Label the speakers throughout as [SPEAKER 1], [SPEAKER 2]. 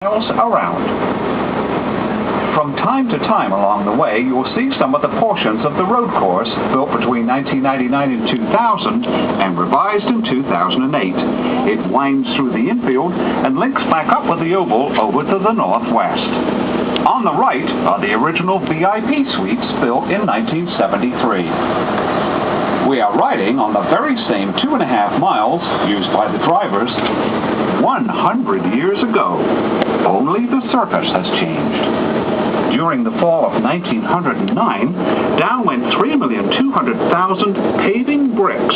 [SPEAKER 1] miles around. From time to time along the way, you'll see some of the portions of the road course built between 1999 and 2000 and revised in 2008. It winds through the infield and links back up with the oval over to the northwest. On the right are the original VIP suites built in 1973. We are riding on the very same 2.5 miles used by the drivers 100 years ago. Only the surface has changed. During the fall of 1909, down went 3,200,000 paving bricks,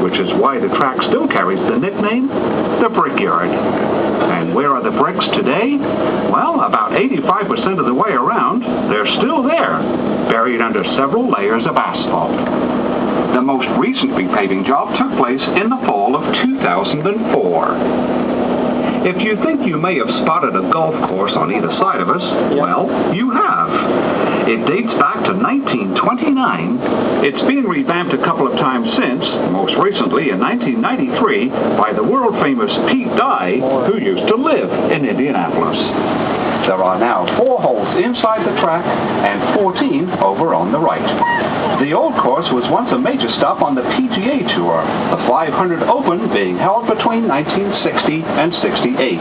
[SPEAKER 1] which is why the track still carries the nickname, the Brickyard. And where are the bricks today? Well, about 85% of the way around, they're still there, buried under several layers of asphalt. The most recent repaving job took place in the fall of 2004. If you think you may have spotted a golf course on either side of us, well, you have. It dates back to 1929. It's been revamped a couple of times since, most recently in 1993 by the world-famous Pete Dye, who used to live in Indianapolis. There are now 4 holes inside the track and 14 over on the right. The old course was once a major stop on the PGA Tour, the 500 Open being held between 1960 and 68.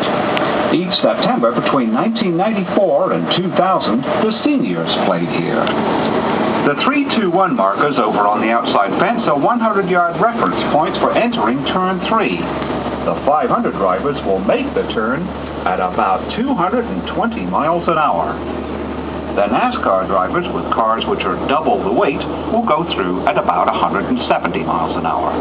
[SPEAKER 1] Each September between 1994 and 2000, the seniors played here. The 3-2-1 markers over on the outside fence are 100-yard reference points for entering Turn 3. The 500 drivers will make the turn at about 220 miles an hour. The NASCAR drivers with cars which are double the weight will go through at about 170 miles an hour.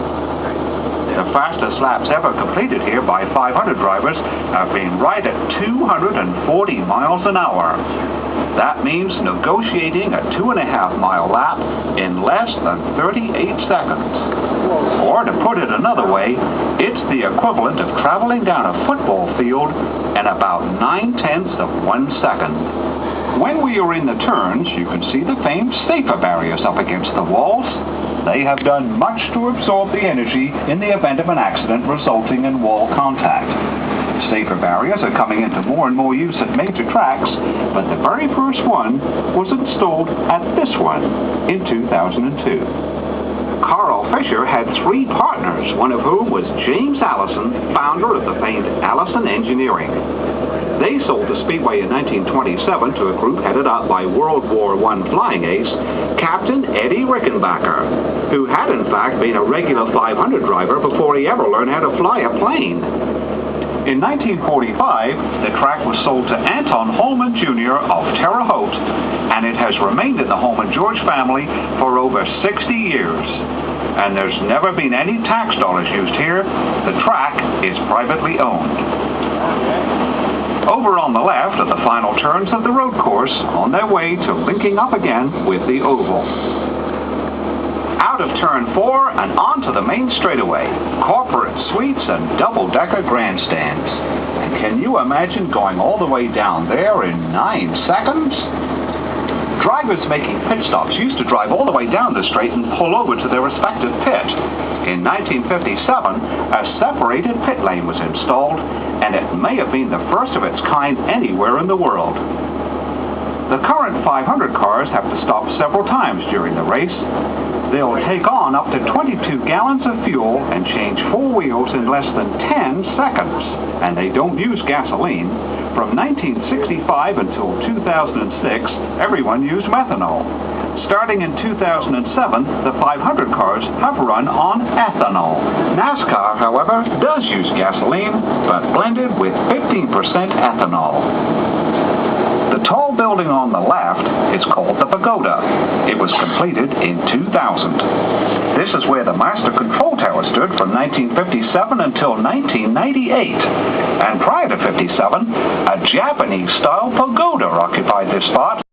[SPEAKER 1] The fastest laps ever completed here by 500 drivers have been right at 240 miles an hour. That means negotiating a 2.5-mile lap in less than 38 seconds. Or to put it another way, it's the equivalent of traveling down a football field in about 0.9 of 1 second. When we are in the turns, you can see the famed safer barriers up against the walls. They have done much to absorb the energy in the event of an accident resulting in wall contact. Safer barriers are coming into more and more use at major tracks, but the very first one was installed at this one in 2002. Carl Fisher had 3 partners, one of whom was James Allison, founder of the famed Allison Engineering. They sold the Speedway in 1927 to a group headed up by World War I flying ace, Captain Eddie Rickenbacker, who had in fact been a regular 500 driver before he ever learned how to fly a plane. In 1945, the track was sold to Anton Holman Jr. of Terre Haute, and it has remained in the Holman George family for over 60 years. And there's never been any tax dollars used here. The track is privately owned. Over on the left are the final turns of the road course on their way to linking up again with the oval. Out of Turn 4 and onto the main straightaway, corporate suites and double-decker grandstands. And can you imagine going all the way down there in 9 seconds? Drivers making pit stops used to drive all the way down the straight and pull over to their respective pit. In 1957, a separated pit lane was installed, and it may have been the first of its kind anywhere in the world. The current 500 cars have to stop several times during the race. They'll take on up to 22 gallons of fuel and change 4 wheels in less than 10 seconds, and they don't use gasoline. From 1965 until 2006, everyone used methanol. Starting in 2007, the 500 cars have run on ethanol. NASCAR, however, does use gasoline, but blended with 15% ethanol. The tall building on the left is called the Pagoda. It was completed in 2000. This is where the Master Control Tower stood from 1957 until 1998. And prior to '57, a Japanese-style pagoda occupied this spot.